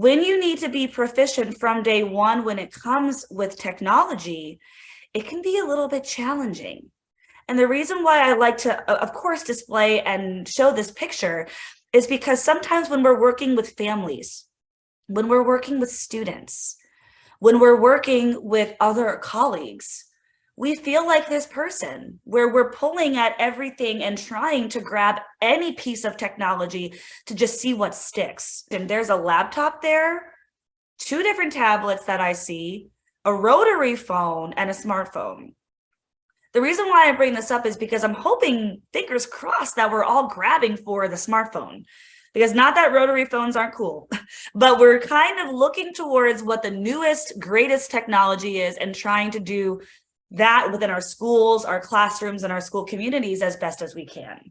when you need to be proficient from day one when it comes with technology, it can be a little bit challenging. And the reason why I like to, of course, display and show this picture is because sometimes when we're working with families, when we're working with students, when we're working with other colleagues, we feel like this person where we're pulling at everything and trying to grab any piece of technology to just see what sticks. And there's a laptop there, two different tablets that I see, a rotary phone, and a smartphone. The reason why I bring this up is because I'm hoping, fingers crossed, that we're all grabbing for the smartphone. Because not that rotary phones aren't cool, but we're kind of looking towards what the newest, greatest technology is and trying to do that within our schools, our classrooms, and our school communities as best as we can.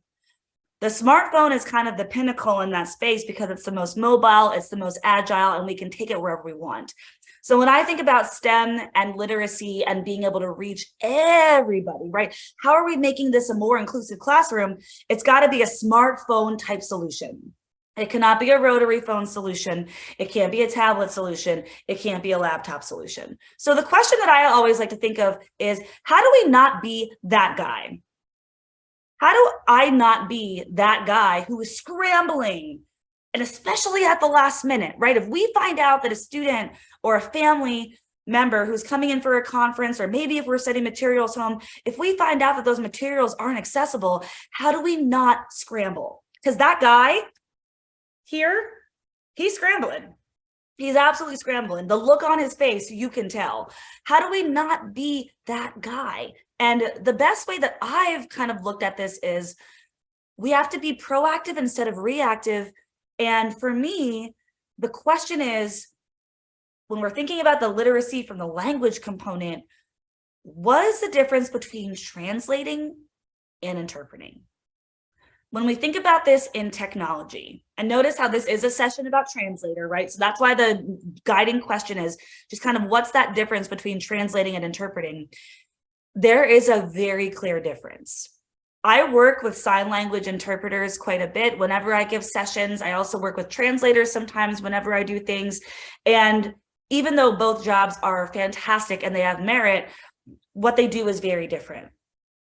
The smartphone is kind of the pinnacle in that space because it's the most mobile, it's the most agile, and we can take it wherever we want. So when I think about STEM and literacy and being able to reach everybody, right? How are we making this a more inclusive classroom? It's got to be a smartphone type solution. It cannot be a rotary phone solution. It can't be a tablet solution. It can't be a laptop solution. So the question that I always like to think of is, how do we not be that guy? How do I not be that guy who is scrambling, and especially at the last minute, right? If we find out that a student or a family member who's coming in for a conference, or maybe if we're sending materials home, if we find out that those materials aren't accessible, how do we not scramble? Because that guy here, he's scrambling. He's absolutely scrambling. The look on his face, you can tell. How do we not be that guy? And the best way that I've kind of looked at this is we have to be proactive instead of reactive. And for me, the question is, when we're thinking about the literacy from the language component, what is the difference between translating and interpreting? When we think about this in technology, and notice how this is a session about translator, right? So that's why the guiding question is just kind of what's that difference between translating and interpreting? There is a very clear difference. I work with sign language interpreters quite a bit whenever I give sessions. I also work with translators sometimes whenever I do things. And even though both jobs are fantastic and they have merit, what they do is very different.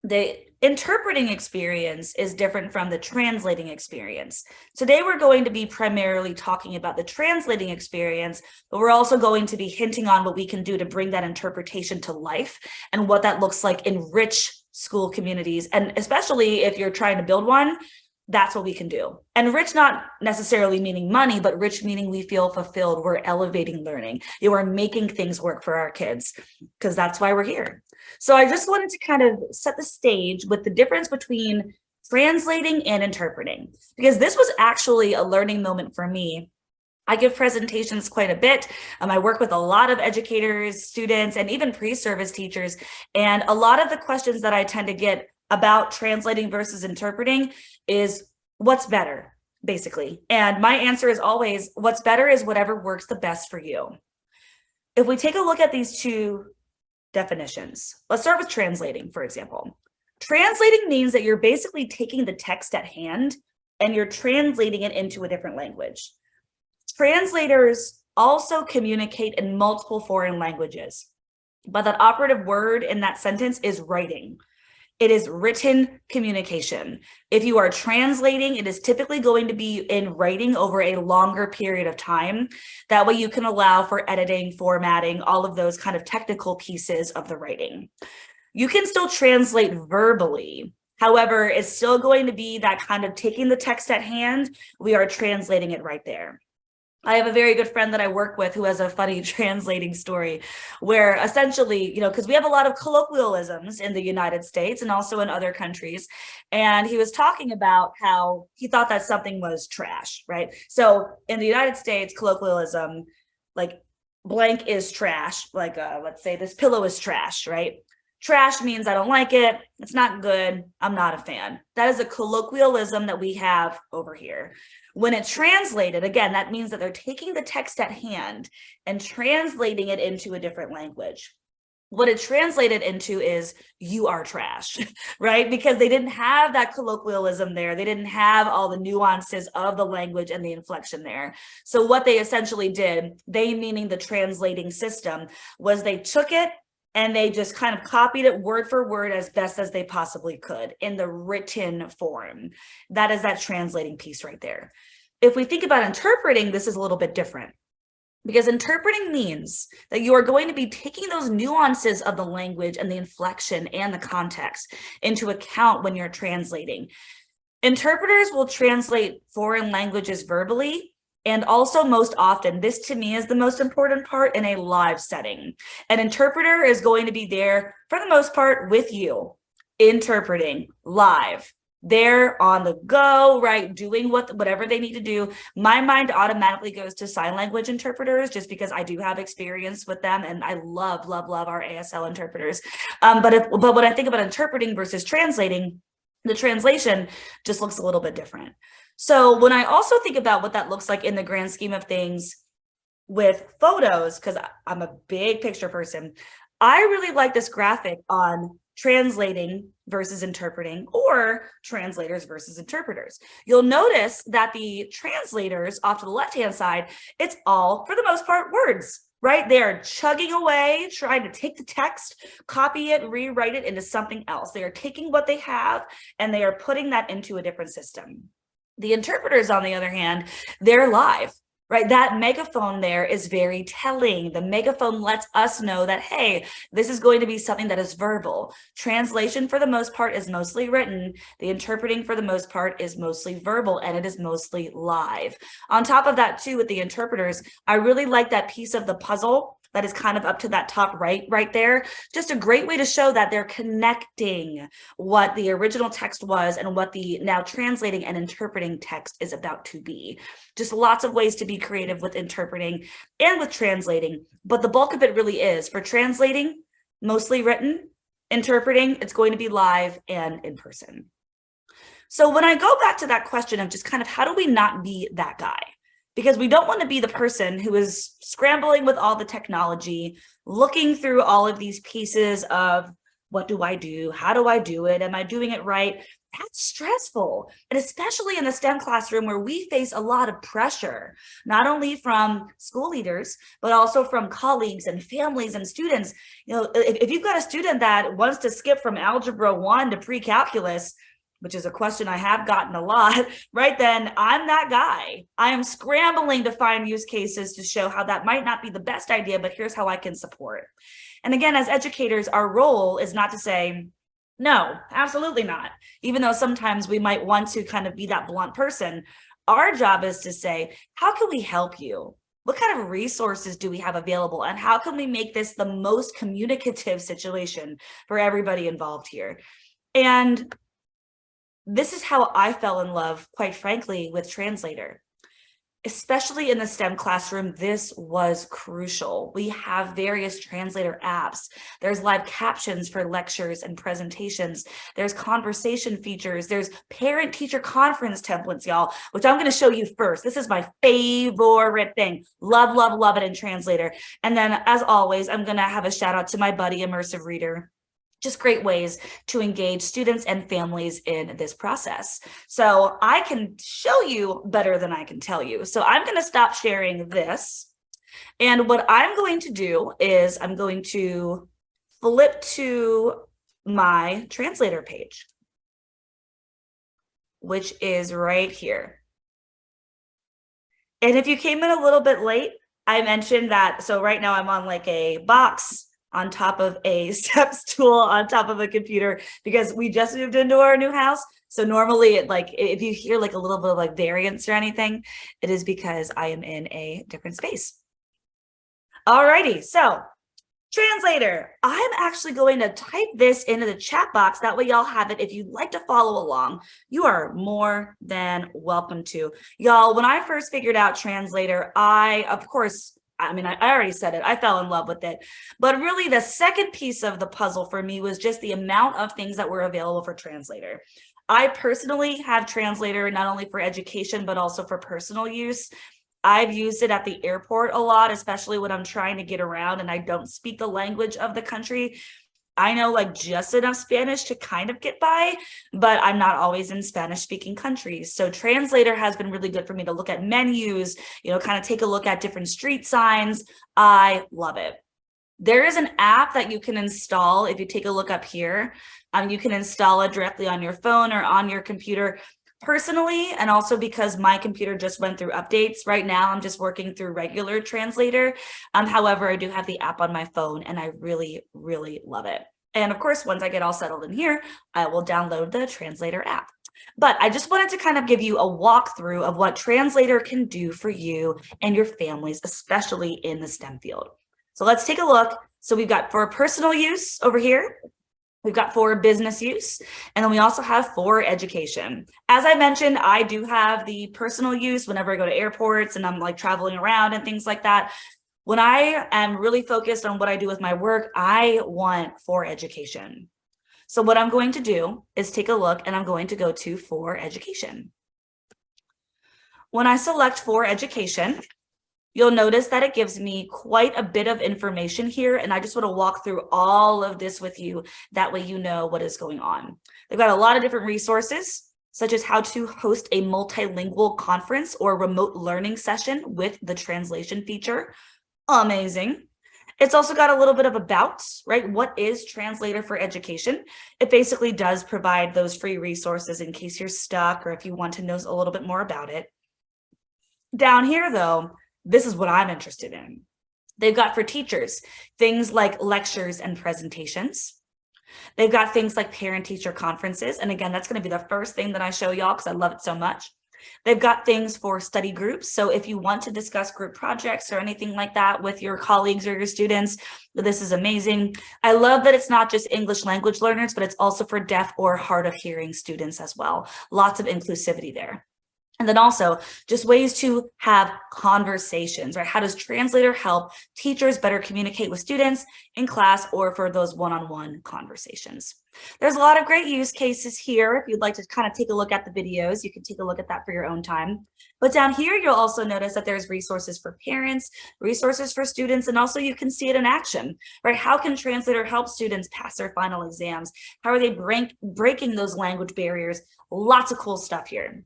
The interpreting experience is different from the translating experience. Today, we're going to be primarily talking about the translating experience, but we're also going to be hinting on what we can do to bring that interpretation to life and what that looks like in rich school communities. And especially if you're trying to build one, that's what we can do. And rich, not necessarily meaning money, but rich meaning we feel fulfilled. We're elevating learning. You are making things work for our kids, because that's why we're here. So I just wanted to kind of set the stage with the difference between translating and interpreting, because this was actually a learning moment for me. I give presentations quite a bit. I work with a lot of educators, students, and even pre-service teachers. And a lot of the questions that I tend to get about translating versus interpreting is what's better, basically. And my answer is always, what's better is whatever works the best for you. If we take a look at these two definitions, let's start with translating, for example. Translating means that you're basically taking the text at hand and you're translating it into a different language. Translators also communicate in multiple foreign languages, but that operative word in that sentence is writing. It is written communication. If you are translating, it is typically going to be in writing over a longer period of time. That way you can allow for editing, formatting, all of those kind of technical pieces of the writing. You can still translate verbally. However, it's still going to be that kind of taking the text at hand. We are translating it right there. I have a very good friend that I work with who has a funny translating story where essentially, because we have a lot of colloquialisms in the United States and also in other countries. And he was talking about how he thought that something was trash, right? So in the United States, colloquialism, like blank is trash, like let's say this pillow is trash, right? Trash means I don't like it. It's not good. I'm not a fan. That is a colloquialism that we have over here. When it's translated, again, that means that they're taking the text at hand and translating it into a different language. What it translated into is you are trash, right? Because they didn't have that colloquialism there. They didn't have all the nuances of the language and the inflection there. So what they essentially did, they meaning the translating system, was they took it and they just kind of copied it word for word as best as they possibly could in the written form. That is that translating piece right there. If we think about interpreting, this is a little bit different. Because interpreting means that you are going to be taking those nuances of the language and the inflection and the context into account when you're translating. Interpreters will translate foreign languages verbally, and also most often, this to me is the most important part, in a live setting. An interpreter is going to be there for the most part with you, interpreting live. They're on the go, right? Doing whatever they need to do. My mind automatically goes to sign language interpreters just because I do have experience with them, and I love our ASL interpreters. But when I think about interpreting versus translating, the translation just looks a little bit different. So when I also think about what that looks like in the grand scheme of things with photos, because I'm a big picture person, I really like this graphic on translating versus interpreting, or translators versus interpreters. You'll notice that the translators off to the left-hand side, it's all, for the most part, words, right? They are chugging away, trying to take the text, copy it, rewrite it into something else. They are taking what they have and they are putting that into a different system. The interpreters, on the other hand, they're live. Right, that megaphone there is very telling. The megaphone lets us know that, hey, this is going to be something that is verbal. Translation, for the most part, is mostly written. The interpreting, for the most part, is mostly verbal, and it is mostly live. On top of that, too, with the interpreters, I really like that piece of the puzzle that is kind of up to that top right there. Just a great way to show that they're connecting what the original text was and what the now translating and interpreting text is about to be. Just lots of ways to be creative with interpreting and with translating, but the bulk of it really is for translating, mostly written. Interpreting, it's going to be live and in person. So when I go back to that question of just kind of how do we not be that guy? Because we don't want to be the person who is scrambling with all the technology, looking through all of these pieces of what do I do? How do I do it? Am I doing it right? That's stressful. And especially in the STEM classroom where we face a lot of pressure, not only from school leaders, but also from colleagues and families and students. You know, if you've got a student that wants to skip from Algebra 1 to pre-calculus, which is a question I have gotten a lot, right? Then I'm that guy. I am scrambling to find use cases to show how that might not be the best idea, but here's how I can support. And again, as educators, our role is not to say, no, absolutely not. Even though sometimes we might want to kind of be that blunt person, our job is to say, how can we help you? What kind of resources do we have available? And how can we make this the most communicative situation for everybody involved here? And this is how I fell in love, quite frankly, with Translator. Especially in the STEM classroom, this was crucial. We have various translator apps. There's live captions for lectures and presentations. There's conversation features. There's parent-teacher conference templates, y'all, which I'm going to show you first. This is my favorite thing. Love, love, love it in Translator. And then, as always, I'm going to have a shout out to my buddy, Immersive Reader. Just great ways to engage students and families in this process. So I can show you better than I can tell you. So I'm going to stop sharing this. And what I'm going to do is I'm going to flip to my Translator page, which is right here. And if you came in a little bit late, I mentioned that. So right now I'm on like a box on top of a step stool on top of a computer because we just moved into our new house. So normally it, like, if you hear like a little bit of like variance or anything, it is because I am in a different space. Alrighty, so Translator, I'm actually going to type this into the chat box. That way y'all have it. If you'd like to follow along, you are more than welcome to. Y'all, when I first figured out Translator, I already said it, I fell in love with it. But really the second piece of the puzzle for me was just the amount of things that were available for Translator. I personally have Translator not only for education, but also for personal use. I've used it at the airport a lot, especially when I'm trying to get around and I don't speak the language of the country. I know like just enough Spanish to kind of get by, but I'm not always in Spanish speaking countries. So Translator has been really good for me to look at menus, kind of take a look at different street signs. I love it. There is an app that you can install. If you take a look up here, you can install it directly on your phone or on your computer. Personally, and also because my computer just went through updates, right now I'm just working through regular Translator. However, I do have the app on my phone and I really, really love it. And of course, once I get all settled in here, I will download the Translator app. But I just wanted to kind of give you a walkthrough of what Translator can do for you and your families, especially in the STEM field. So let's take a look. So we've got for personal use over here. We've got for business use, and then we also have for education. As I mentioned, I do have the personal use whenever I go to airports and I'm like traveling around and things like that. When I am really focused on what I do with my work, I want for education. So what I'm going to do is take a look and I'm going to go to for education. When I select for education, you'll notice that it gives me quite a bit of information here, and I just want to walk through all of this with you. That way you know what is going on. They've got a lot of different resources, such as how to host a multilingual conference or remote learning session with the translation feature. Amazing. It's also got a little bit of about, right? What is Translator for Education? It basically does provide those free resources in case you're stuck or if you want to know a little bit more about it. Down here, though, this is what I'm interested in. They've got for teachers, things like lectures and presentations. They've got things like parent-teacher conferences. And again, that's going to be the first thing that I show y'all because I love it so much. They've got things for study groups. So if you want to discuss group projects or anything like that with your colleagues or your students, this is amazing. I love that it's not just English language learners, but it's also for deaf or hard of hearing students as well. Lots of inclusivity there. And then also just ways to have conversations, right? How does Translator help teachers better communicate with students in class or for those one-on-one conversations? There's a lot of great use cases here. If you'd like to kind of take a look at the videos, you can take a look at that for your own time. But down here, you'll also notice that there's resources for parents, resources for students, and also you can see it in action, right? How can Translator help students pass their final exams? How are they breaking those language barriers? Lots of cool stuff here.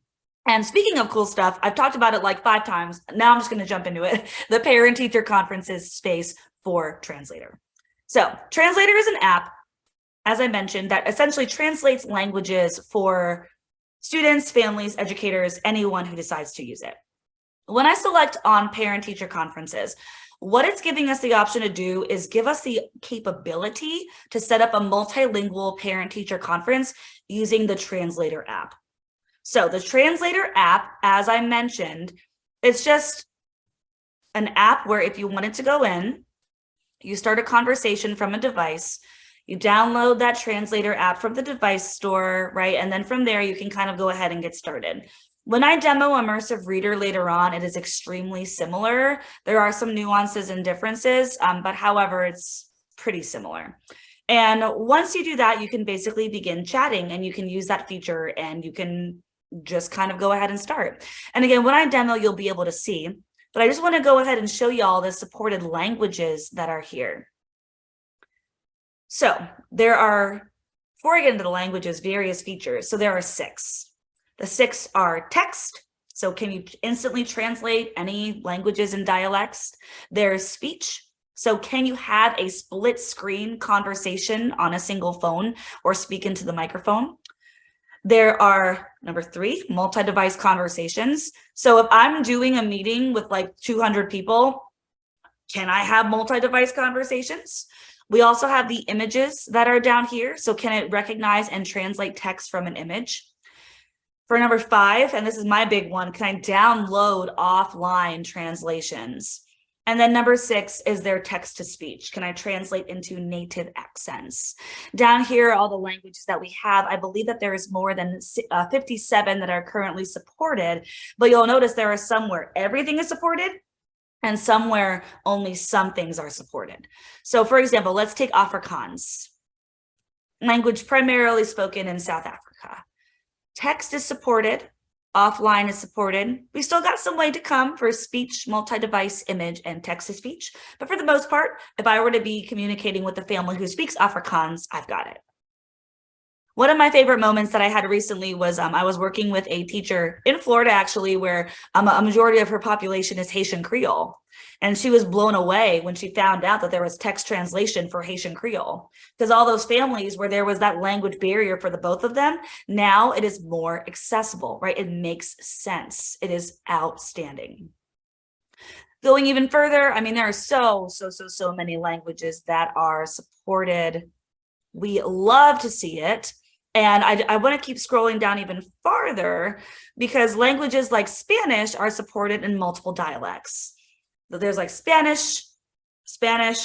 And speaking of cool stuff, I've talked about it like 5 times. Now I'm just going to jump into it. The parent-teacher conferences space for Translator. So Translator is an app, as I mentioned, that essentially translates languages for students, families, educators, anyone who decides to use it. When I select on parent-teacher conferences, what it's giving us the option to do is give us the capability to set up a multilingual parent-teacher conference using the Translator app. So the Translator app, as I mentioned, it's just an app where if you wanted to go in, you start a conversation from a device, you download that Translator app from the device store, right? And then from there, you can kind of go ahead and get started. When I demo Immersive Reader later on, it is extremely similar. There are some nuances and differences, but however, it's pretty similar. And once you do that, you can basically begin chatting and you can use that feature and you can just kind of go ahead and start. And again, when I demo, you'll be able to see, but I just want to go ahead and show you all the supported languages that are here. So there are, before I get into the languages, various features. So there are 6. The 6 are text. So can you instantly translate any languages and dialects? There's speech. So can you have a split screen conversation on a single phone or speak into the microphone? There are, number 3, multi-device conversations. So if I'm doing a meeting with like 200 people, can I have multi-device conversations? We also have the images that are down here. So can it recognize and translate text from an image? For number 5, and this is my big one, can I download offline translations? And then number 6 is their text to speech. Can I translate into native accents? Down here, all the languages that we have, I believe that there is more than 57 that are currently supported, but you'll notice there are some where everything is supported and some where only some things are supported. So for example, let's take Afrikaans, language primarily spoken in South Africa. Text is supported, Offline is supported. We still got some way to come for speech, multi-device, image, and text-to-speech. But for the most part, if I were to be communicating with a family who speaks Afrikaans, I've got it. One of my favorite moments that I had recently was I was working with a teacher in Florida, actually, where a majority of her population is Haitian Creole. And she was blown away when she found out that there was text translation for Haitian Creole, because all those families where there was that language barrier for the both of them, now it is more accessible, right? It makes sense. It is outstanding. Going even further, I mean, there are so many languages that are supported. We love to see it. And I want to keep scrolling down even farther, because languages like Spanish are supported in multiple dialects. So there's like Spanish,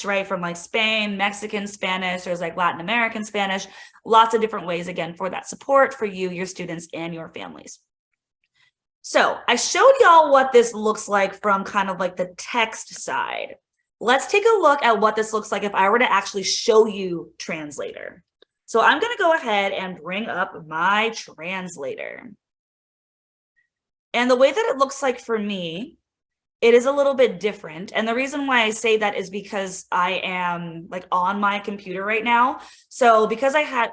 right, from like Spain, Mexican Spanish, there's like Latin American Spanish, lots of different ways, again, for that support for you, your students, and your families. So I showed y'all what this looks like from kind of like the text side. Let's take a look at what this looks like if I were to actually show you Translator. So I'm going to go ahead and bring up my translator. And the way that it looks like for me, it is a little bit different. And the reason why I say that is because I am like on my computer right now. So because I have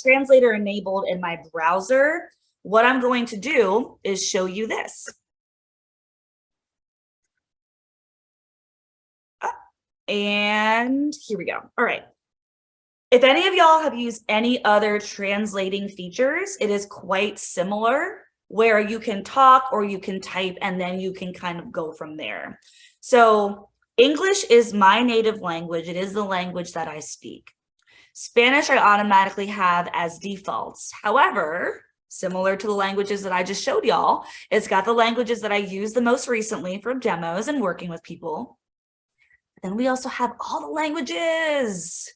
Translator enabled in my browser, what I'm going to do is show you this. And here we go. All right. If any of y'all have used any other translating features, it is quite similar, where you can talk or you can type and then you can kind of go from there. So English is my native language. It is the language that I speak. Spanish I automatically have as defaults. However, similar to the languages that I just showed y'all, it's got the languages that I used the most recently for demos and working with people. Then we also have all the languages.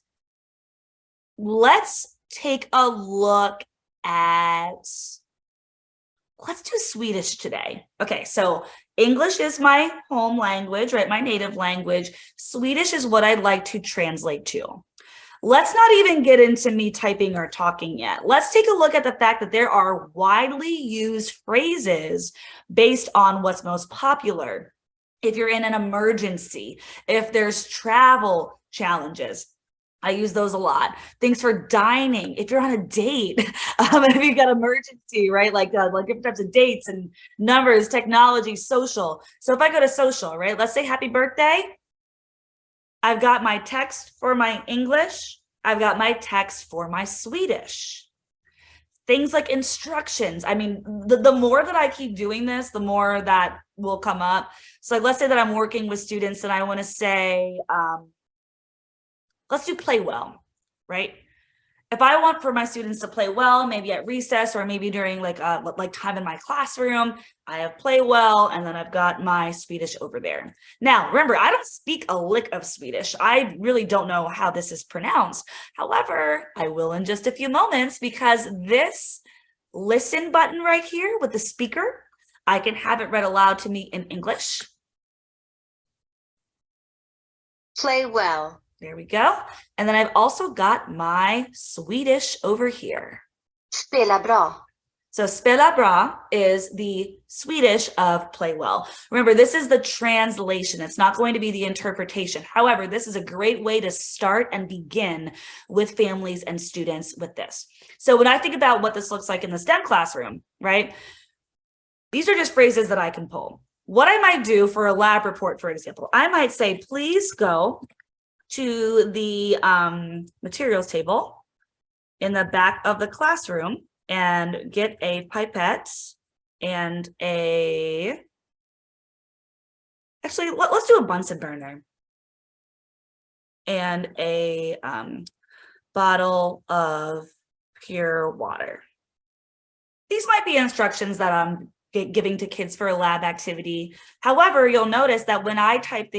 Let's take a look at, let's do Swedish today. Okay, so English is my home language, right? My native language. Swedish is what I'd like to translate to. Let's not even get into me typing or talking yet. Let's take a look at the fact that there are widely used phrases based on what's most popular. If you're in an emergency, if there's travel challenges, I use those a lot. Things for dining, if you're on a date, if you've got emergency, right? Like different types of dates and numbers, technology, social. So if I go to social, right? Let's say happy birthday. I've got my text for my English. I've got my text for my Swedish. Things like instructions. I mean, the more that I keep doing this, the more that will come up. So like, let's say that I'm working with students and I want to say, let's do play well, right? If I want for my students to play well, maybe at recess or maybe during like time in my classroom, I have play well, and then I've got my Swedish over there. Now, remember, I don't speak a lick of Swedish. I really don't know how this is pronounced. However, I will in just a few moments, because this listen button right here with the speaker, I can have it read aloud to me in English. Play well. There we go. And then I've also got my Swedish over here. Spela bra. So spela bra is the Swedish of play well. Remember, this is the translation. It's not going to be the interpretation. However, this is a great way to start and begin with families and students with this. So when I think about what this looks like in the STEM classroom, right? These are just phrases that I can pull. What I might do for a lab report, for example, I might say, please go to the materials table in the back of the classroom and get a pipette and actually, let's do a Bunsen burner and a bottle of pure water. These might be instructions that I'm giving to kids for a lab activity. However, you'll notice that when I type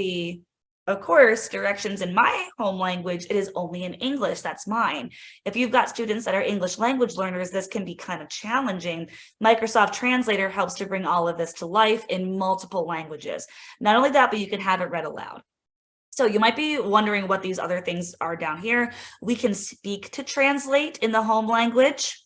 of course, directions in my home language, it is only in English. That's mine. If you've got students that are English language learners, this can be kind of challenging. Microsoft Translator helps to bring all of this to life in multiple languages. Not only that, but you can have it read aloud. So you might be wondering what these other things are down here. We can speak to translate in the home language.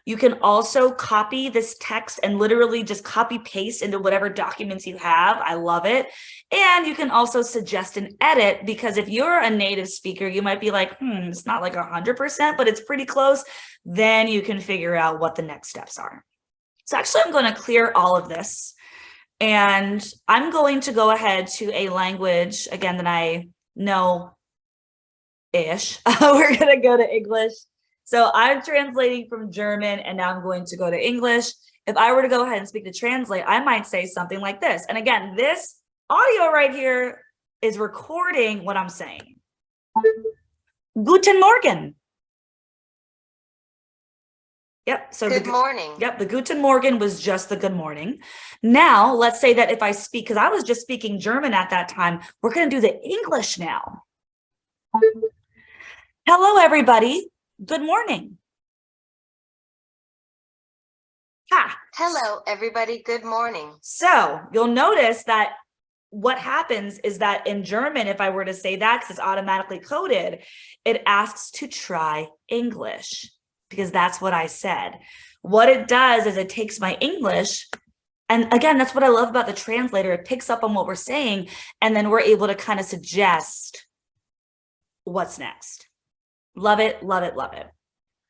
You can also copy this text and literally just copy paste into whatever documents you have. I love it. And you can also suggest an edit, because if you're a native speaker, you might be like, it's not like 100%, but it's pretty close. Then you can figure out what the next steps are. So actually, I'm going to clear all of this. And I'm going to go ahead to a language, again, that I know-ish. We're going to go to English. So I'm translating from German, and now I'm going to go to English. If I were to go ahead and speak to translate, I might say something like this. And again, this audio right here is recording what I'm saying. Guten Morgen. Yep. So Good morning. Yep. The Guten Morgen was just the good morning. Now, let's say that if I speak, because I was just speaking German at that time, we're going to do the English now. Hello, everybody. Good morning. Ha. Hello, everybody. Good morning. So you'll notice that what happens is that in German, if I were to say that, because it's automatically coded, it asks to try English, because that's what I said. What it does is it takes my English, and again, that's what I love about the translator. It picks up on what we're saying, and then we're able to kind of suggest what's next. Love it, love it, love it.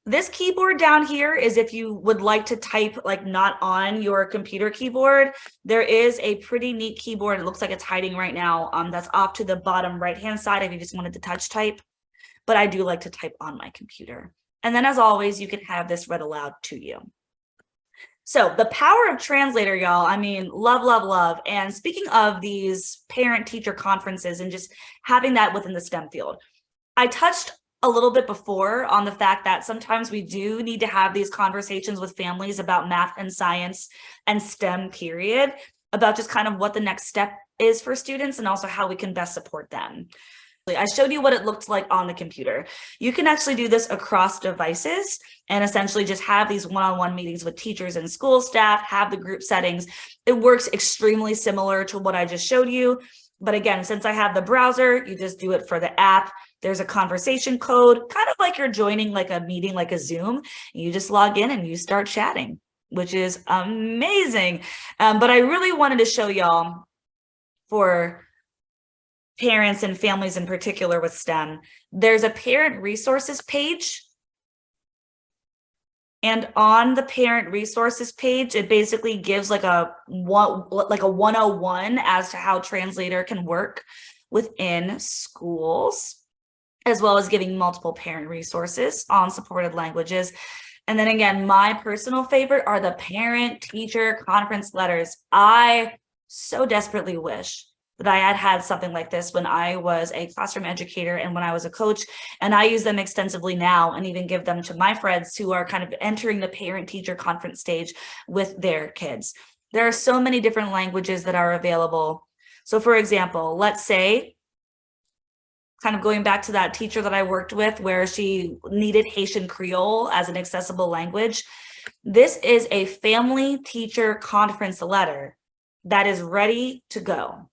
This keyboard down here is if you would like to type like not on your computer keyboard. There is a pretty neat keyboard. It looks like it's hiding right now. That's off to the bottom right-hand side if you just wanted to touch type. But I do like to type on my computer. And then as always, you can have this read aloud to you. So the power of Translator, y'all, I mean, love, love, love. And speaking of these parent-teacher conferences and just having that within the STEM field, I touched a little bit before on the fact that sometimes we do need to have these conversations with families about math and science and STEM period, about just kind of what the next step is for students and also how we can best support them. I showed you what it looked like on the computer. You can actually do this across devices and essentially just have these one-on-one meetings with teachers and school staff, have the group settings. It works extremely similar to what I just showed you. But again, since I have the browser, you just do it for the app. There's a conversation code, kind of like you're joining like a meeting, like a Zoom. You just log in and you start chatting, which is amazing. But I really wanted to show y'all, for parents and families in particular with STEM, there's a parent resources page. And on the parent resources page, it basically gives like a 101 as to how Translator can work within schools, as well as giving multiple parent resources on supported languages. And then again, my personal favorite are the parent-teacher conference letters. I so desperately wish that I had had something like this when I was a classroom educator and when I was a coach, and I use them extensively now and even give them to my friends who are kind of entering the parent-teacher conference stage with their kids. There are so many different languages that are available. So for example, let's say, kind of going back to that teacher that I worked with where she needed Haitian Creole as an accessible language. This is a family teacher conference letter that is ready to go.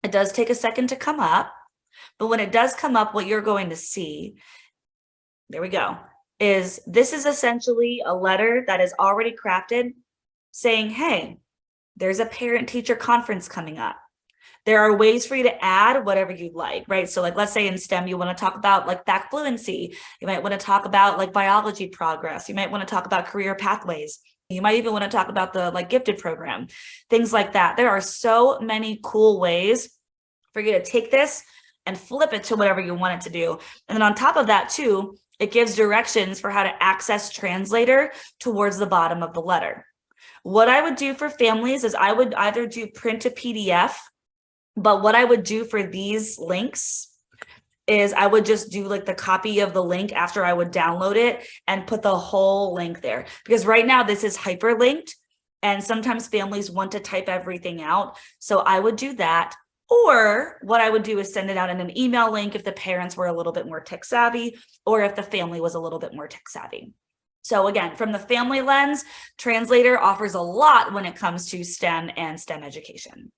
It does take a second to come up, but when it does come up, what you're going to see, there we go, is this is essentially a letter that is already crafted saying, hey, there's a parent-teacher conference coming up. There are ways for you to add whatever you like, right? So like, let's say in STEM, you want to talk about like back fluency. You might want to talk about like biology progress. You might want to talk about career pathways. You might even want to talk about the like gifted program, things like that. There are so many cool ways for you to take this and flip it to whatever you want it to do. And then on top of that too, it gives directions for how to access Translator towards the bottom of the letter. What I would do for families is I would either do print a PDF, but what I would do for these links is I would just do like the copy of the link after I would download it and put the whole link there. Because right now this is hyperlinked and sometimes families want to type everything out. So I would do that. Or what I would do is send it out in an email link if the parents were a little bit more tech savvy or if the family was a little bit more tech savvy. So again, from the family lens, Translator offers a lot when it comes to STEM and STEM education.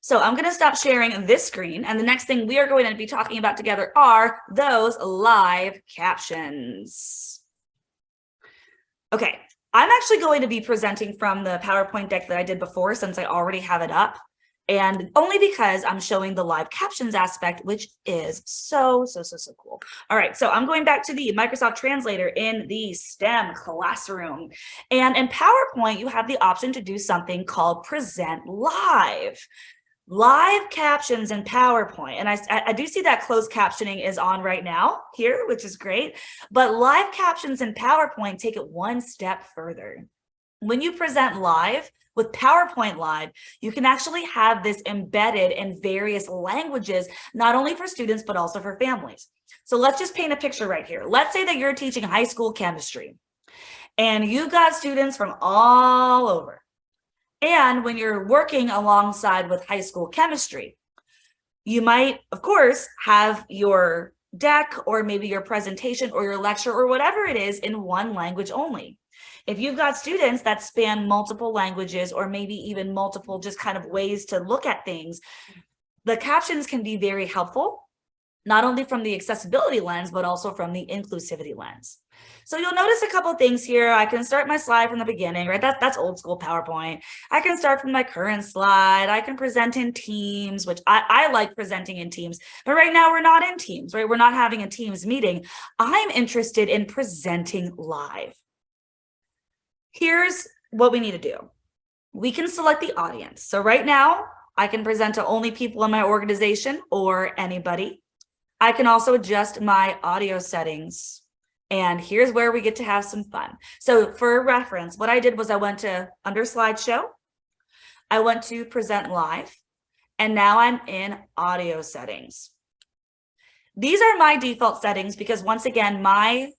So I'm going to stop sharing this screen, and the next thing we are going to be talking about together are those live captions. Okay, I'm actually going to be presenting from the PowerPoint deck that I did before since I already have it up. And only because I'm showing the live captions aspect, which is so cool. All right, so I'm going back to the Microsoft Translator in the STEM classroom. And in PowerPoint, you have the option to do something called present live. Live captions in PowerPoint. And I do see that closed captioning is on right now here, which is great. But live captions in PowerPoint take it one step further. When you present live, with PowerPoint Live, you can actually have this embedded in various languages, not only for students, but also for families. So let's just paint a picture right here. Let's say that you're teaching high school chemistry and you got students from all over. And when you're working alongside with high school chemistry, you might, of course, have your deck or maybe your presentation or your lecture or whatever it is in one language only. If you've got students that span multiple languages or maybe even multiple just kind of ways to look at things, the captions can be very helpful, not only from the accessibility lens, but also from the inclusivity lens. So you'll notice a couple of things here. I can start my slide from the beginning, right? That's old school PowerPoint. I can start from my current slide. I can present in Teams, which I like presenting in Teams, but right now we're not in Teams, right? We're not having a Teams meeting. I'm interested in presenting live. Here's what we need to do. We can select the audience. So right now, I can present to only people in my organization or anybody. I can also adjust my audio settings. And here's where we get to have some fun. So for reference, what I did was I went to under slideshow. I went to present live. And now I'm in audio settings. These are my default settings because once again, my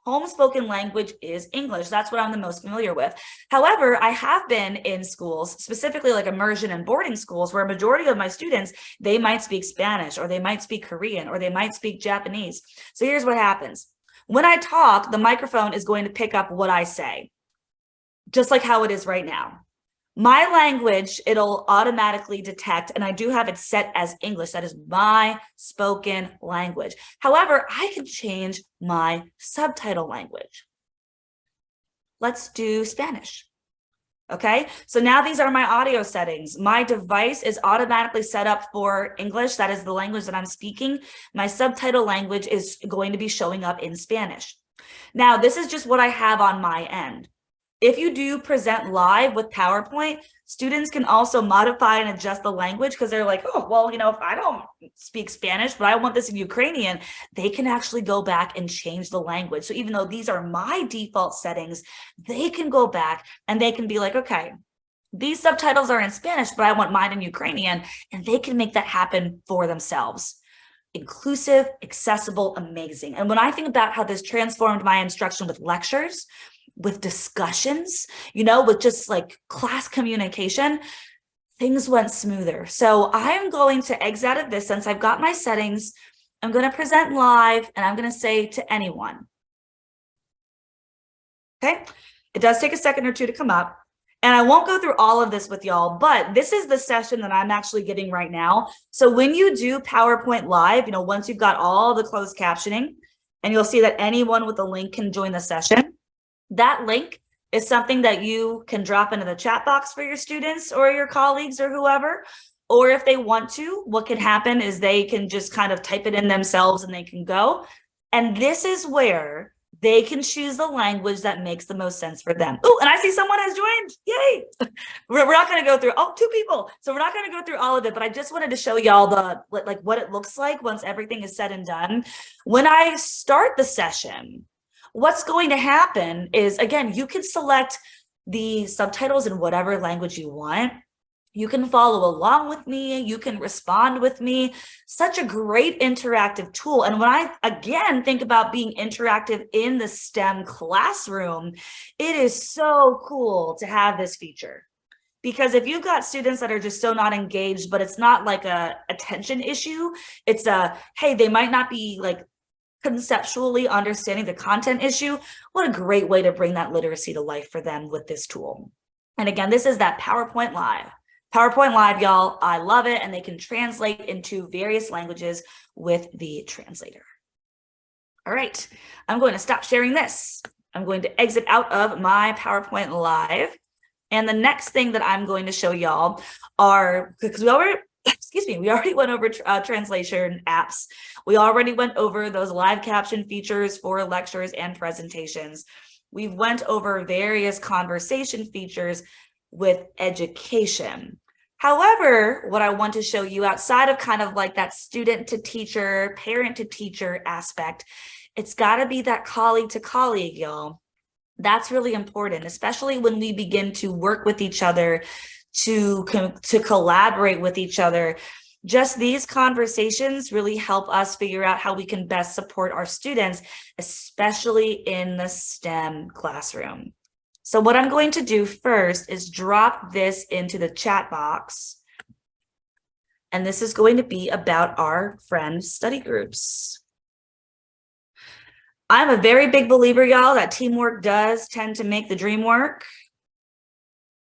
home spoken language is English. That's what I'm the most familiar with. However, I have been in schools, specifically like immersion and boarding schools, where a majority of my students, they might speak Spanish or they might speak Korean or they might speak Japanese. So here's what happens. When I talk, the microphone is going to pick up what I say, just like how it is right now. My language, it'll automatically detect, and I do have it set as English. That is my spoken language. However, I can change my subtitle language. Let's do Spanish. Okay, so now these are my audio settings. My device is automatically set up for English. That is the language that I'm speaking. My subtitle language is going to be showing up in Spanish. Now, this is just what I have on my end. If you do present live with PowerPoint, students can also modify and adjust the language because they're like, oh, well, you know, if I don't speak Spanish, but I want this in Ukrainian, they can actually go back and change the language. So even though these are my default settings, they can go back and they can be like, okay, these subtitles are in Spanish, but I want mine in Ukrainian, and they can make that happen for themselves. Inclusive, accessible, amazing. And when I think about how this transformed my instruction with lectures, with discussions, you know, with just like class communication, things went smoother. So I'm going to exit out of this since I've got my settings. I'm going to present live and I'm going to say to anyone. Okay, it does take a second or two to come up. And I won't go through all of this with y'all, but this is the session that I'm actually getting right now. So when you do PowerPoint Live, you know, once you've got all the closed captioning, and you'll see that anyone with a link can join the session. That link is something that you can drop into the chat box for your students or your colleagues or whoever. Or if they want to, what can happen is they can just kind of type it in themselves and they can go. And this is where they can choose the language that makes the most sense for them. Oh, and I see someone has joined. Yay. We're not going to go through, 2 people. So we're not going to go through all of it, but I just wanted to show y'all what it looks like once everything is said and done. When I start the session, what's going to happen is, again, you can select the subtitles in whatever language you want. You can follow along with me. You can respond with me. Such a great interactive tool. And when I, again, think about being interactive in the STEM classroom, it is so cool to have this feature. Because if you've got students that are just so not engaged, but it's not like a attention issue, it's hey, they might not be like conceptually understanding the content issue. What a great way to bring that literacy to life for them with this tool. And again, this is that PowerPoint Live. PowerPoint Live, y'all, I love it. And they can translate into various languages with the translator. All right, I'm going to stop sharing this. I'm going to exit out of my PowerPoint Live. And the next thing that I'm going to show y'all are, because we already, excuse me, we already went over translation apps. We already went over those live caption features for lectures and presentations. We've went over various conversation features with education. However, what I want to show you outside of kind of like that student to teacher, parent to teacher aspect, it's got to be that colleague to colleague, y'all. That's really important, especially when we begin to work with each other, to collaborate with each other. Just these conversations really help us figure out how we can best support our students, especially in the STEM classroom. So what I'm going to do first is drop this into the chat box. And this is going to be about our friend study groups. I'm a very big believer, y'all, that teamwork does tend to make the dream work.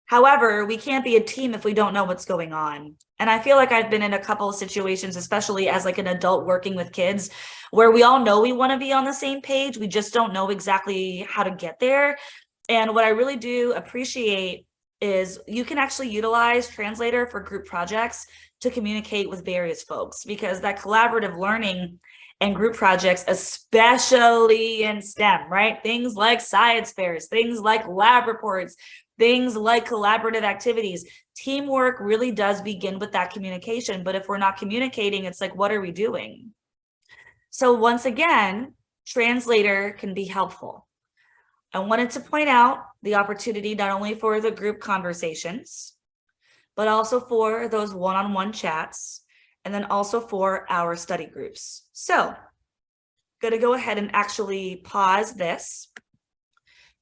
However, we can't be a team if we don't know what's going on. And I feel like I've been in a couple of situations, especially as like an adult working with kids, where we all know we want to be on the same page. We just don't know exactly how to get there. And what I really do appreciate is you can actually utilize Translator for group projects to communicate with various folks, because that collaborative learning and group projects, especially in STEM, right? Things like science fairs, things like lab reports, things like collaborative activities. Teamwork really does begin with that communication. But if we're not communicating, it's like, what are we doing? So once again, Translator can be helpful. I wanted to point out the opportunity not only for the group conversations, but also for those one-on-one chats, and then also for our study groups. So I'm going to go ahead and actually pause this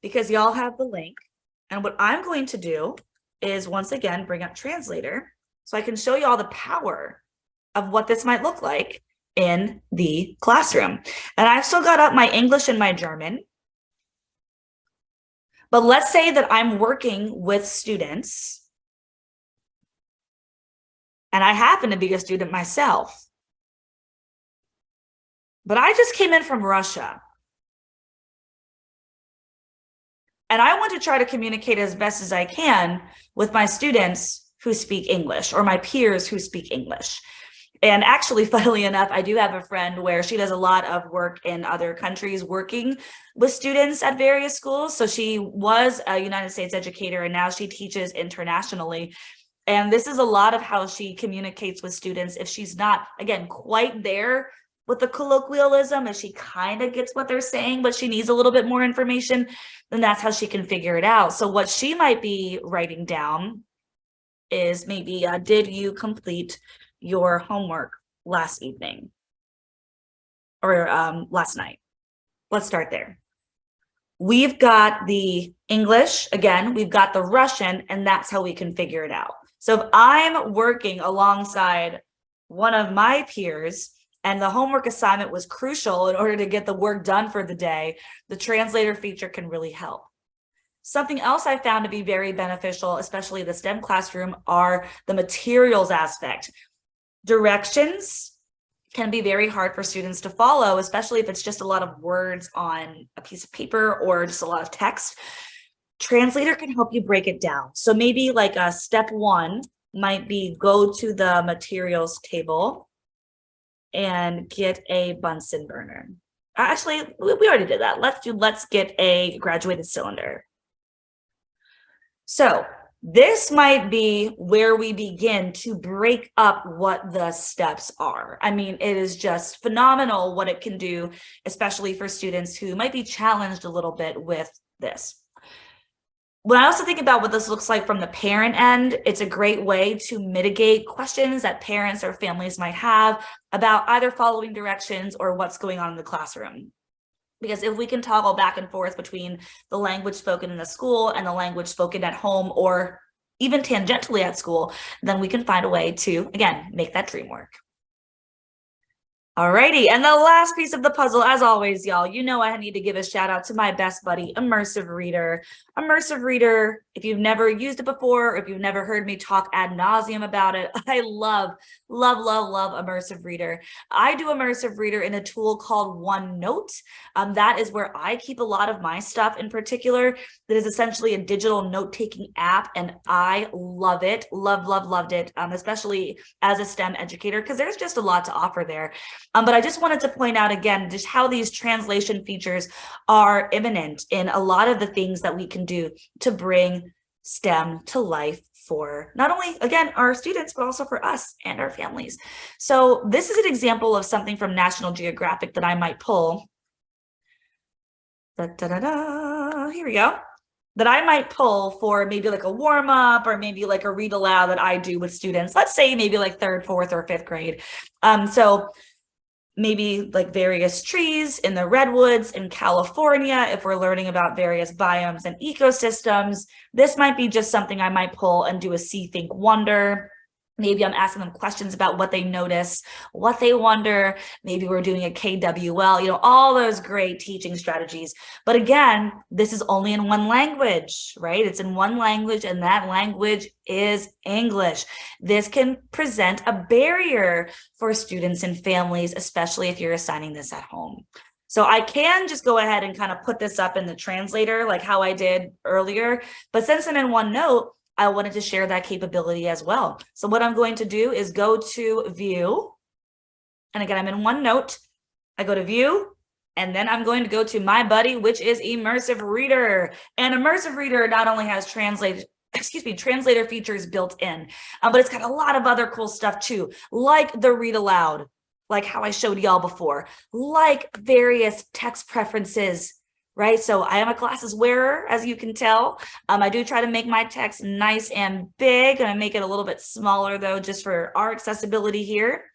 because y'all have the link. And what I'm going to do is once again, bring up Translator so I can show y'all the power of what this might look like in the classroom. And I've still got up my English and my German. But let's say that I'm working with students and I happen to be a student myself, but I just came in from Russia. And I want to try to communicate as best as I can with my students who speak English, or my peers who speak English. And actually, funnily enough, I do have a friend where she does a lot of work in other countries working with students at various schools. So she was a United States educator and now she teaches internationally. And this is a lot of how she communicates with students. If she's not, again, quite there with the colloquialism, if she kind of gets what they're saying, but she needs a little bit more information, then that's how she can figure it out. So what she might be writing down is maybe, did you complete your homework last evening or last night? Let's start there. We've got the English, again, we've got the Russian, and that's how we can figure it out. So if I'm working alongside one of my peers and the homework assignment was crucial in order to get the work done for the day, the Translator feature can really help. Something else I found to be very beneficial, especially the STEM classroom, are the materials aspect. Directions can be very hard for students to follow, especially if it's just a lot of words on a piece of paper or just a lot of text. Translator can help you break it down. So maybe like a step one might be go to the materials table and get a Bunsen burner. Actually, we already did that. Let's get a graduated cylinder. So this might be where we begin to break up what the steps are. I mean, it is just phenomenal what it can do, especially for students who might be challenged a little bit with this. When I also think about what this looks like from the parent end, it's a great way to mitigate questions that parents or families might have about either following directions or what's going on in the classroom. Because if we can toggle back and forth between the language spoken in the school and the language spoken at home, or even tangentially at school, then we can find a way to, again, make that dream work. Alrighty, and the last piece of the puzzle, as always, y'all, you know I need to give a shout out to my best buddy, Immersive Reader. Immersive Reader If you've never used it before, or if you've never heard me talk ad nauseum about it, I love Immersive Reader. I do Immersive Reader in a tool called OneNote. That is where I keep a lot of my stuff in particular. That is essentially a digital note-taking app, and I love it. Loved it, especially as a STEM educator, because there's just a lot to offer there. But I just wanted to point out again, just how these translation features are imminent in a lot of the things that we can do to bring STEM to life for not only, again, our students, but also for us and our families. So this is an example of something from National Geographic that I might pull. Here we go. That I might pull for maybe like a warm up or maybe like a read aloud that I do with students. Let's say maybe like 3rd, 4th, or 5th grade. So maybe like various trees in the redwoods in California, if we're learning about various biomes and ecosystems. This might be just something I might pull and do a see, think, wonder. Maybe I'm asking them questions about what they notice, what they wonder. Maybe we're doing a KWL, all those great teaching strategies. But again, this is only in one language, right? It's in one language, and that language is English. This can present a barrier for students and families, especially if you're assigning this at home. So I can just go ahead and kind of put this up in the translator like how I did earlier. But since I'm in OneNote, I wanted to share that capability as well. So what I'm going to do is go to View. And again, I'm in OneNote. I go to View, and then I'm going to go to my buddy, which is Immersive Reader. And Immersive Reader not only has translator features built in, but it's got a lot of other cool stuff too, like the read aloud, like how I showed y'all before, like various text preferences, right? So I am a glasses wearer, as you can tell. I do try to make my text nice and big, and I make it a little bit smaller though, just for our accessibility here.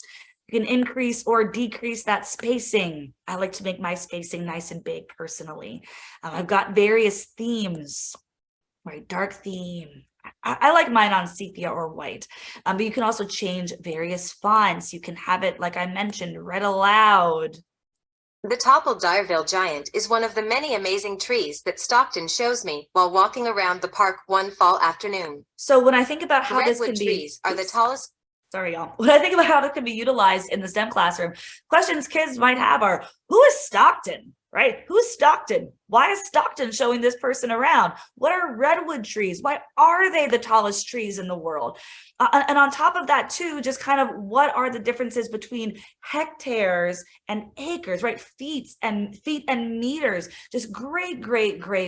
You can increase or decrease that spacing. I like to make my spacing nice and big personally. I've got various themes, right? Dark theme. I like mine on sepia or white, but you can also change various fonts. You can have it, like I mentioned, read aloud. The toppled Direville giant is one of the many amazing trees that Stockton shows me while walking around the park one fall afternoon. So when I think about how this can be, trees are the tallest. Sorry, y'all. When I think about how this can be utilized in the STEM classroom, questions kids might have are, who is Stockton, right? Who's Stockton? Why is Stockton showing this person around? What are redwood trees? Why are they the tallest trees in the world? And on top of that too, just kind of what are the differences between hectares and acres, right? Feet and meters. Just great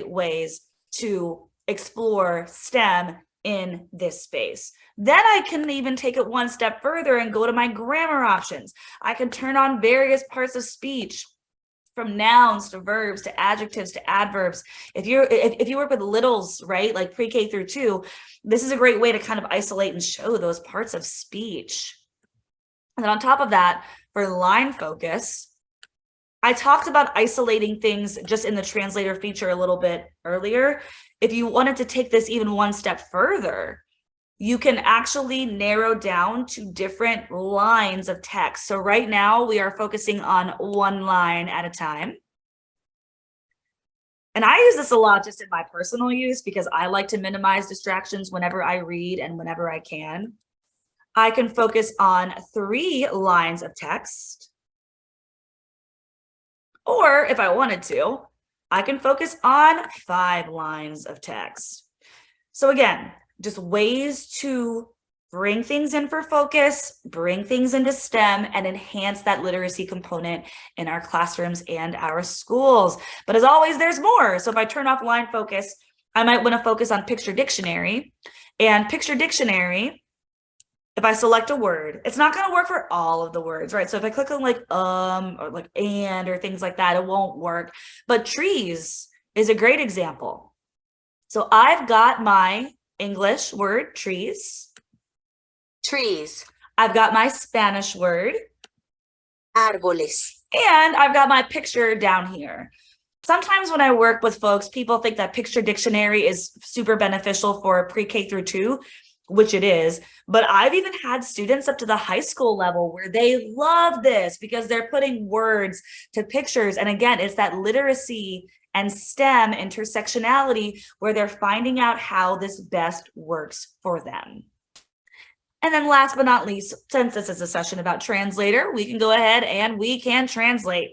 ways to explore STEM in this space. Then I can even take it one step further and go to my grammar options. I can turn on various parts of speech, from nouns to verbs to adjectives to adverbs. If you work with littles, right, like pre-K through 2, this is a great way to kind of isolate and show those parts of speech. And then on top of that, for line focus, I talked about isolating things just in the translator feature a little bit earlier. If you wanted to take this even one step further, you can actually narrow down to different lines of text. So right now we are focusing on one line at a time. And I use this a lot just in my personal use because I like to minimize distractions whenever I read and whenever I can. I can focus on 3 lines of text. Or if I wanted to, I can focus on 5 lines of text. So again, just ways to bring things in for focus, bring things into STEM, and enhance that literacy component in our classrooms and our schools. But as always, there's more. So if I turn off line focus, I might want to focus on picture dictionary. And picture dictionary, if I select a word, it's not going to work for all of the words, right? So if I click on like or like and or things like that, it won't work. But trees is a great example. So I've got my English word, trees. Trees. I've got my Spanish word. Árboles. And I've got my picture down here. Sometimes when I work with folks, people think that picture dictionary is super beneficial for pre-K through 2, which it is. But I've even had students up to the high school level where they love this because they're putting words to pictures. And again, it's that literacy and STEM intersectionality, where they're finding out how this best works for them. And then last but not least, since this is a session about translator, we can go ahead and we can translate.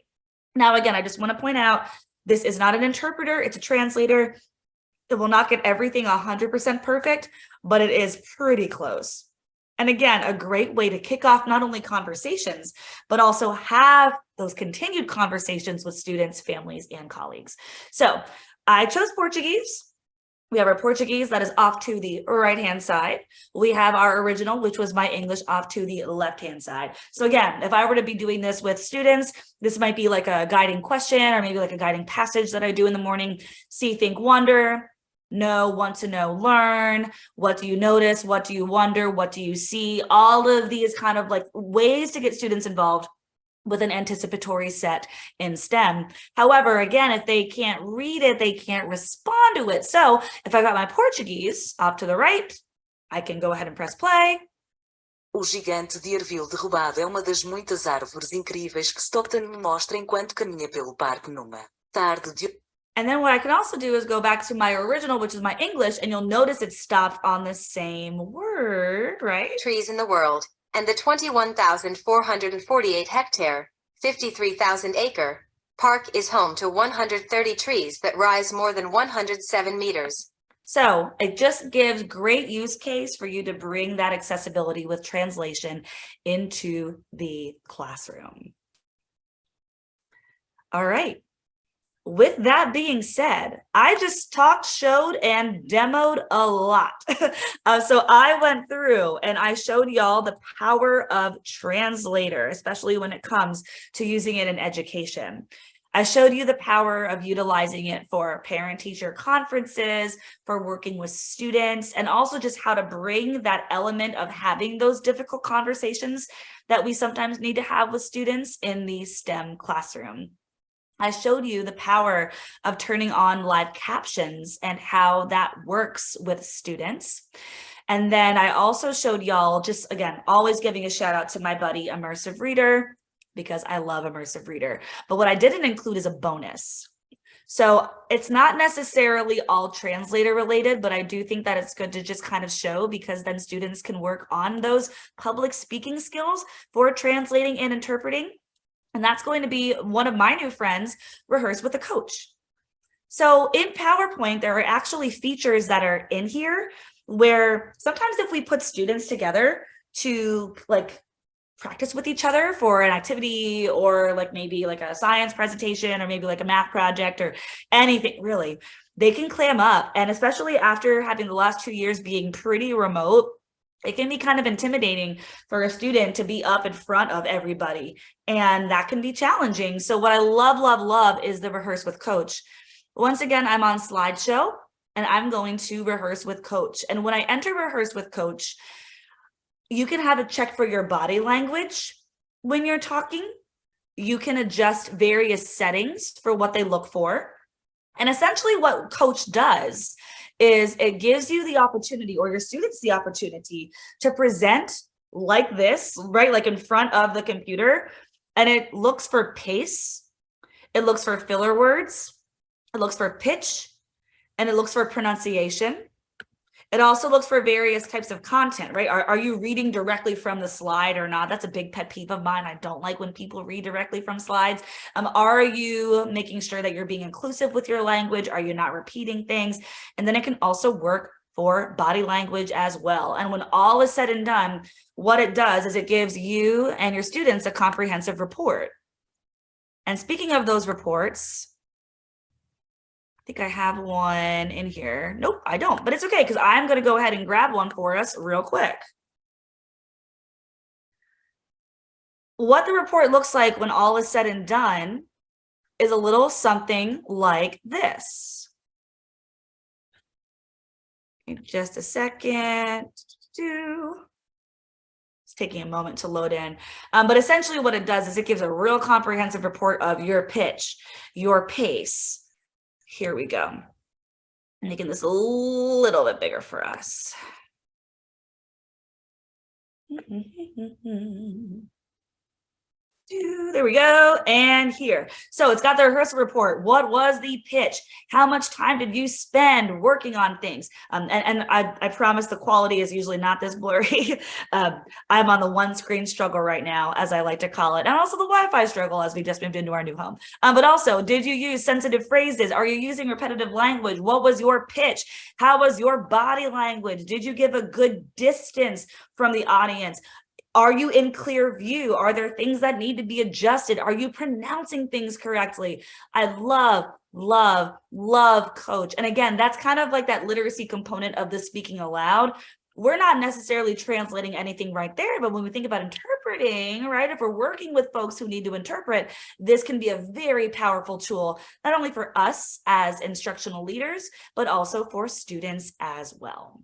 Now, again, I just want to point out, this is not an interpreter, it's a translator. It will not get everything 100% perfect, but it is pretty close. And again, a great way to kick off not only conversations, but also have those continued conversations with students, families, and colleagues. So I chose Portuguese. We have our Portuguese that is off to the right-hand side. We have our original, which was my English, off to the left-hand side. So again, if I were to be doing this with students, this might be like a guiding question or maybe like a guiding passage that I do in the morning. See, think, wonder, know, want to know, learn. What do you notice? What do you wonder? What do you see? All of these kind of like ways to get students involved with an anticipatory set in STEM. However, again, if they can't read it, they can't respond to it. So if I've got my Portuguese off to the right, I can go ahead and press play. O gigante de ervilha derrubado é uma das muitas árvores incríveis que Stockton me mostra enquanto caminha pelo parque numa tarde de... And then what I can also do is go back to my original, which is my English, and you'll notice it stopped on the same word, right? Trees in the world, and the 21,448 hectare, 53,000 acre park is home to 130 trees that rise more than 107 meters. So it just gives great use case for you to bring that accessibility with translation into the classroom. All right. With that being said, I just talked, showed, and demoed a lot. So I went through and I showed y'all the power of Translator, especially when it comes to using it in education. I showed you the power of utilizing it for parent-teacher conferences, for working with students, and also just how to bring that element of having those difficult conversations that we sometimes need to have with students in the STEM classroom. I showed you the power of turning on live captions and how that works with students. And then I also showed y'all, just again, always giving a shout out to my buddy Immersive Reader, because I love Immersive Reader. But what I didn't include is a bonus. So it's not necessarily all translator related, but I do think that it's good to just kind of show, because then students can work on those public speaking skills for translating and interpreting. And that's going to be one of my new friends, Rehearse with a Coach. So in PowerPoint, there are actually features that are in here where sometimes if we put students together to like practice with each other for an activity, or like maybe like a science presentation, or maybe like a math project, or anything really, they can clam up. And especially after having the last 2 years being pretty remote, it can be kind of intimidating for a student to be up in front of everybody, and that can be challenging. So what I love is the Rehearse with Coach. Once again, I'm on slideshow and I'm going to Rehearse with Coach. And when I enter Rehearse with Coach, you can have a check for your body language when you're talking. You can adjust various settings for what they look for. And essentially what Coach does is it gives you the opportunity, or your students the opportunity, to present like this, right? Like in front of the computer. And it looks for pace, it looks for filler words, it looks for pitch, and it looks for pronunciation. It also looks for various types of content, right? Are you reading directly from the slide or not? That's a big pet peeve of mine. I don't like when people read directly from slides. Are you making sure that you're being inclusive with your language? Are you not repeating things? And then it can also work for body language as well. And when all is said and done, what it does is it gives you and your students a comprehensive report. And speaking of those reports, I think I have one in here. Nope, I don't, but it's okay, because I'm going to go ahead and grab one for us real quick. What the report looks like when all is said and done is a little something like this. In just a second. It's taking a moment to load in. But essentially what it does is it gives a real comprehensive report of your pitch, your pace. Here we go. Making this a little bit bigger for us. There there we go, and here. So it's got the rehearsal report. What was the pitch? How much time did you spend working on things? And I promise the quality is usually not this blurry. I'm on the one screen struggle right now, as I like to call it, and also the Wi-Fi struggle as we just moved into our new home. But also, did you use sensitive phrases? Are you using repetitive language? What was your pitch? How was your body language? Did you give a good distance from the audience? Are you in clear view? Are there things that need to be adjusted? Are you pronouncing things correctly? I love coach. And again, that's kind of like that literacy component of the speaking aloud. We're not necessarily translating anything right there, but when we think about interpreting, right, if we're working with folks who need to interpret, this can be a very powerful tool, not only for us as instructional leaders, but also for students as well.